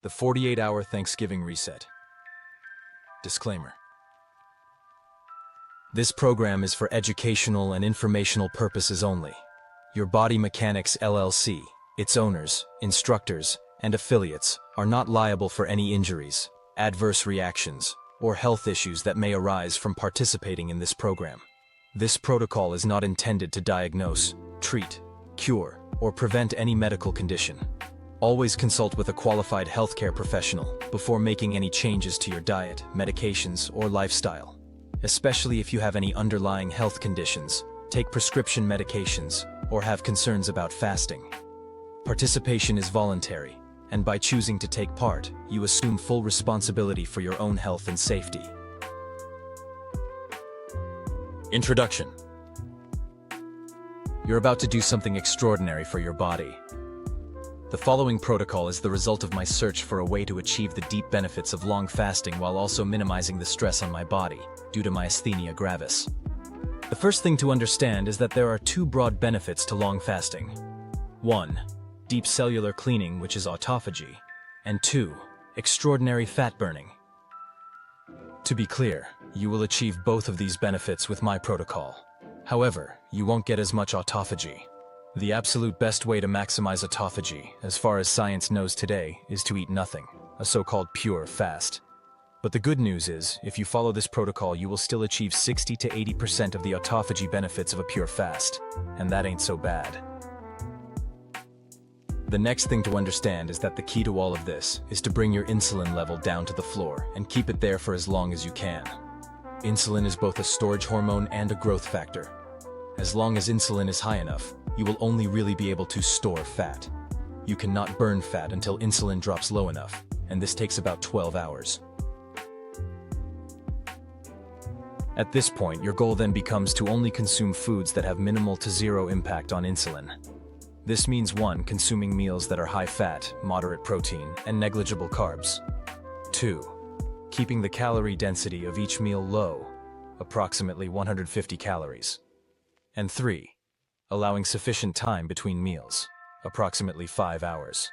The 48-hour Thanksgiving reset. Disclaimer. This program is for educational and informational purposes only. Your Body Mechanics LLC, its owners, instructors, and affiliates are not liable for any injuries, adverse reactions, or health issues that may arise from participating in this program. This protocol is not intended to diagnose, treat, cure, or prevent any medical condition. Always consult with a qualified healthcare professional before making any changes to your diet, medications, or lifestyle. Especially if you have any underlying health conditions, take prescription medications, or have concerns about fasting. Participation is voluntary, and by choosing to take part, you assume full responsibility for your own health and safety. Introduction. You're about to do something extraordinary for your body. The following protocol is the result of my search for a way to achieve the deep benefits of long fasting while also minimizing the stress on my body due to myasthenia gravis. The first thing to understand is that there are two broad benefits to long fasting. 1. Deep cellular cleaning, which is autophagy, and 2. Extraordinary fat burning. To be clear, you will achieve both of these benefits with my protocol. However, you won't get as much autophagy. The absolute best way to maximize autophagy, as far as science knows today, is to eat nothing, a so-called pure fast. But the good news is, if you follow this protocol, you will still achieve 60 to 80% of the autophagy benefits of a pure fast, and that ain't so bad. The next thing to understand is that the key to all of this is to bring your insulin level down to the floor and keep it there for as long as you can. Insulin is both a storage hormone and a growth factor. As long as insulin is high enough, you will only really be able to store fat. You cannot burn fat until insulin drops low enough, and this takes about 12 hours. At this point, your goal then becomes to only consume foods that have minimal to zero impact on insulin. This means 1. Consuming meals that are high fat, moderate protein, and negligible carbs. 2. Keeping the calorie density of each meal low, approximately 150 calories. And 3. Allowing sufficient time between meals, approximately 5 hours.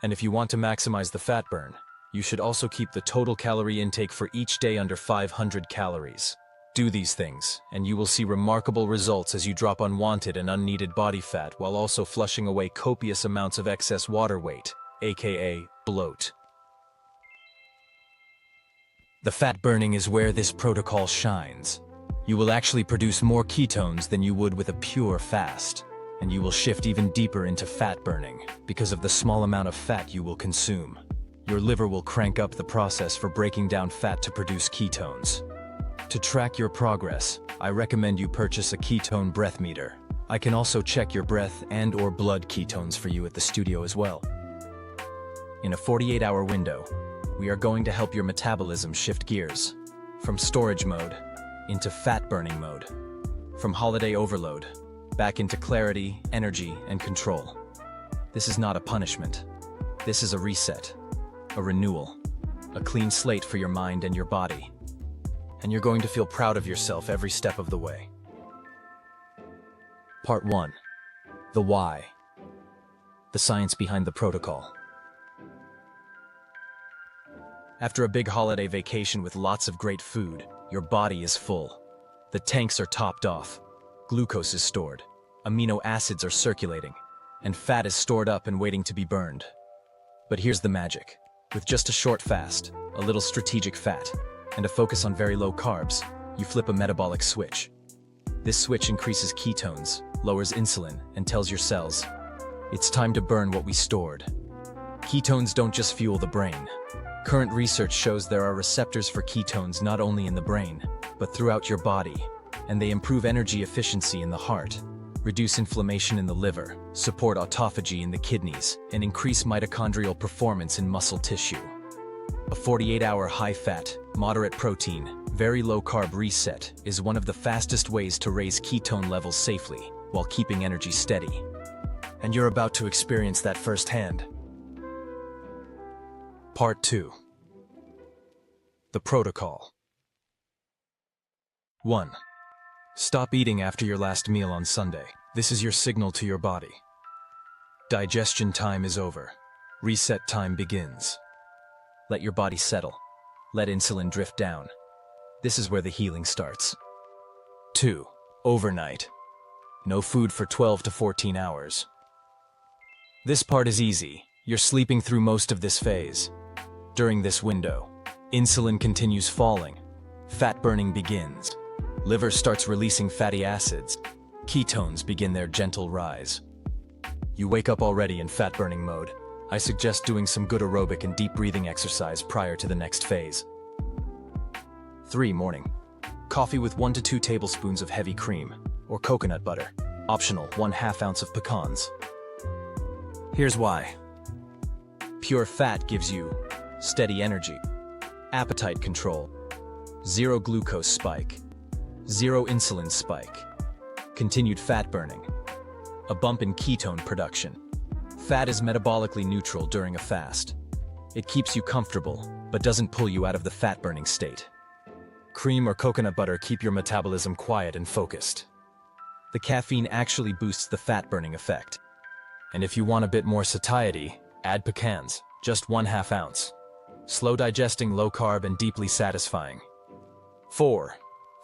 And if you want to maximize the fat burn, you should also keep the total calorie intake for each day under 500 calories. Do these things, and you will see remarkable results as you drop unwanted and unneeded body fat while also flushing away copious amounts of excess water weight, aka bloat. The fat burning is where this protocol shines. You will actually produce more ketones than you would with a pure fast, and you will shift even deeper into fat burning because of the small amount of fat you will consume. Your liver will crank up the process for breaking down fat to produce ketones. To track your progress, I recommend you purchase a ketone breath meter. I can also check your breath and/or blood ketones for you at the studio as well. In a 48-hour window, we are going to help your metabolism shift gears from storage mode into fat-burning mode, from holiday overload back into clarity, energy, and control. This is not a punishment. This is a reset, a renewal, a clean slate for your mind and your body. And you're going to feel proud of yourself every step of the way. Part 1. The why. The science behind the protocol. After a big holiday vacation with lots of great food, your body is full. The tanks are topped off. Glucose is stored. Amino acids are circulating. And fat is stored up and waiting to be burned. But here's the magic. With just a short fast, a little strategic fat, and a focus on very low carbs, you flip a metabolic switch. This switch increases ketones, lowers insulin, and tells your cells, it's time to burn what we stored. Ketones don't just fuel the brain. Current research shows there are receptors for ketones not only in the brain, but throughout your body, and they improve energy efficiency in the heart, reduce inflammation in the liver, support autophagy in the kidneys, and increase mitochondrial performance in muscle tissue. A 48-hour high-fat, moderate protein, very low-carb reset is one of the fastest ways to raise ketone levels safely while keeping energy steady. And you're about to experience that firsthand. Part 2. The protocol. 1. Stop eating after your last meal on Sunday. This is your signal to your body. Digestion time is over. Reset time begins. Let your body settle. Let insulin drift down. This is where the healing starts. 2. Overnight. No food for 12 to 14 hours. This part is easy. You're sleeping through most of this phase. During this window, insulin continues falling. Fat burning begins. Liver starts releasing fatty acids. Ketones begin their gentle rise. You wake up already in fat-burning mode. I suggest doing some good aerobic and deep breathing exercise prior to the next phase. 3. Morning. Coffee with 1 to 2 tablespoons of heavy cream, or coconut butter. Optional, 1/2 ounce of pecans. Here's why. Pure fat gives you steady energy, appetite control, 0 glucose spike, 0 insulin spike, continued fat burning, a bump in ketone production. Fat is metabolically neutral during a fast. It keeps you comfortable, but doesn't pull you out of the fat-burning state. Cream or coconut butter keep your metabolism quiet and focused. The caffeine actually boosts the fat-burning effect. And if you want a bit more satiety, add pecans, just 1/2 ounce. Slow digesting, low carb, and deeply satisfying. 4.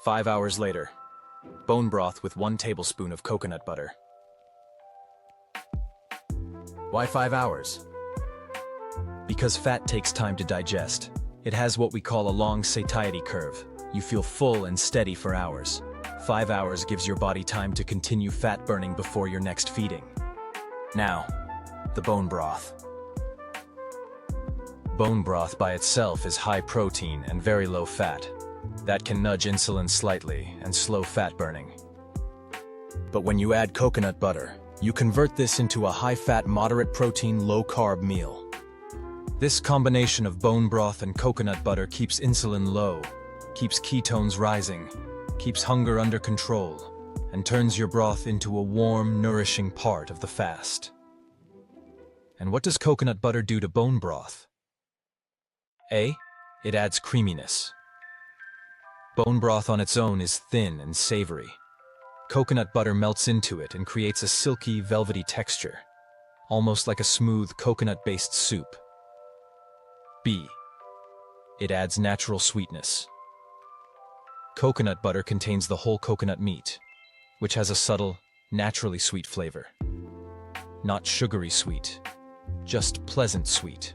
5 hours later. Bone broth with 1 tablespoon of coconut butter. Why 5 hours? Because fat takes time to digest. It has what we call a long satiety curve. You feel full and steady for hours. 5 hours gives your body time to continue fat burning before your next feeding. Now, the bone broth. Bone broth by itself is high protein and very low fat. That can nudge insulin slightly and slow fat burning. But when you add coconut butter, you convert this into a high-fat, moderate-protein, low-carb meal. This combination of bone broth and coconut butter keeps insulin low, keeps ketones rising, keeps hunger under control, and turns your broth into a warm, nourishing part of the fast. And what does coconut butter do to bone broth? A. It adds creaminess. Bone broth on its own is thin and savory. Coconut butter melts into it and creates a silky, velvety texture, almost like a smooth coconut-based soup. B. It adds natural sweetness. Coconut butter contains the whole coconut meat, which has a subtle, naturally sweet flavor. Not sugary sweet, just pleasant sweet.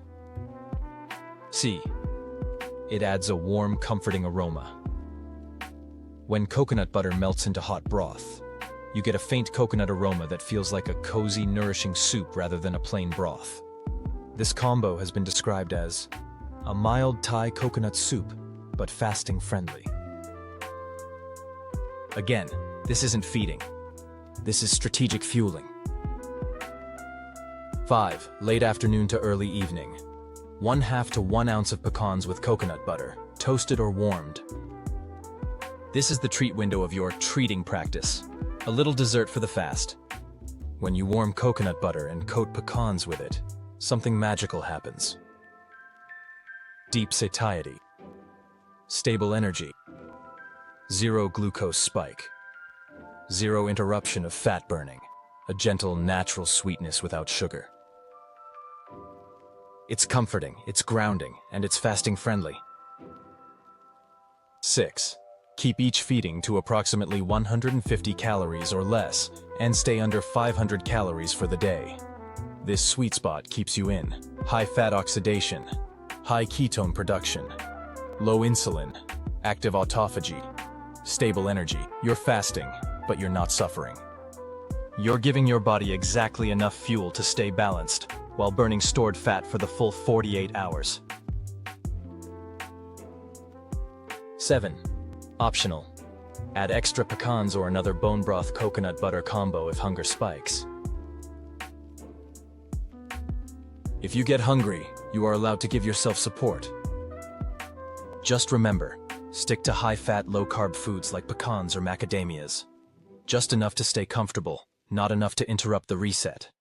C. It adds a warm, comforting aroma. When coconut butter melts into hot broth, you get a faint coconut aroma that feels like a cozy, nourishing soup rather than a plain broth. This combo has been described as a mild Thai coconut soup, but fasting friendly. Again, this isn't feeding. This is strategic fueling. 5. Late afternoon to early evening. 1/2 to 1 ounce of pecans with coconut butter, toasted or warmed. This is the treat window of your treating practice. A little dessert for the fast. When you warm coconut butter and coat pecans with it, something magical happens. Deep satiety. Stable energy. 0 glucose spike. 0 interruption of fat burning. A gentle, natural sweetness without sugar. It's comforting, it's grounding, and it's fasting friendly. 6. Keep each feeding to approximately 150 calories or less, and stay under 500 calories for the day. This sweet spot keeps you in high fat oxidation, high ketone production, low insulin, active autophagy, stable energy. You're fasting, but you're not suffering. You're giving your body exactly enough fuel to stay balanced, while burning stored fat for the full 48 hours. 7. Optional. Add extra pecans or another bone broth coconut butter combo if hunger spikes. If you get hungry, you are allowed to give yourself support. Just remember, stick to high-fat, low-carb foods like pecans or macadamias. Just enough to stay comfortable, not enough to interrupt the reset.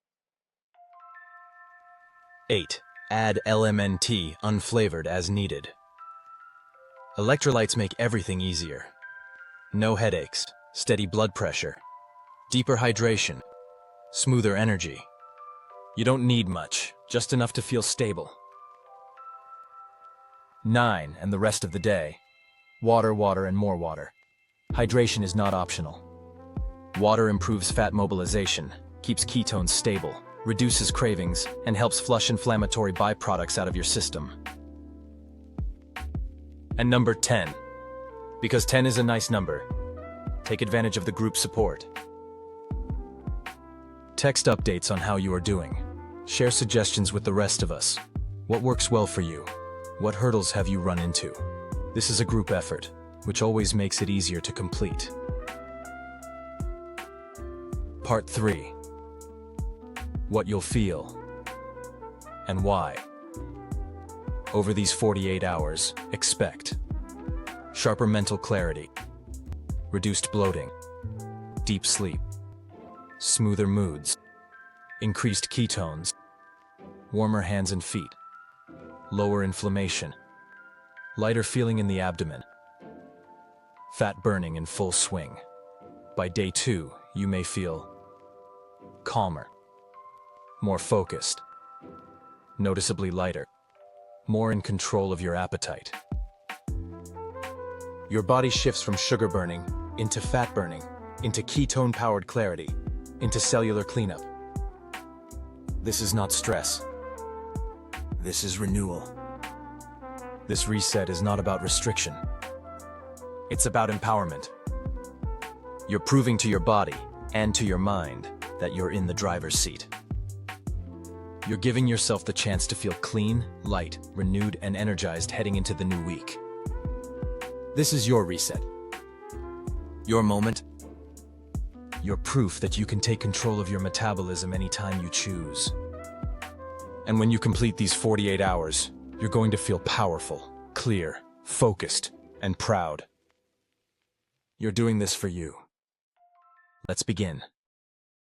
8. Add LMNT unflavored as needed. Electrolytes make everything easier. No headaches, steady blood pressure, deeper hydration, smoother energy. You don't need much, just enough to feel stable. 9, and the rest of the day. Water, water, and more water. Hydration is not optional. Water improves fat mobilization, keeps ketones stable, reduces cravings, and helps flush inflammatory byproducts out of your system. And number 10. Because 10 is a nice number. Take advantage of the group support. Text updates on how you are doing. Share suggestions with the rest of us. What works well for you? What hurdles have you run into? This is a group effort, which always makes it easier to complete. Part 3. What you'll feel and why. Over these 48 hours, expect sharper mental clarity, reduced bloating, deep sleep, smoother moods, increased ketones, warmer hands and feet, lower inflammation, lighter feeling in the abdomen, fat burning in full swing. By day 2, you may feel calmer, more focused, noticeably lighter, more in control of your appetite. Your body shifts from sugar burning into fat burning, into ketone-powered clarity, into cellular cleanup. This is not stress. This is renewal. This reset is not about restriction. It's about empowerment. You're proving to your body and to your mind that you're in the driver's seat. You're giving yourself the chance to feel clean, light, renewed, and energized heading into the new week. This is your reset. Your moment. Your proof that you can take control of your metabolism anytime you choose. And when you complete these 48 hours, you're going to feel powerful, clear, focused, and proud. You're doing this for you. Let's begin.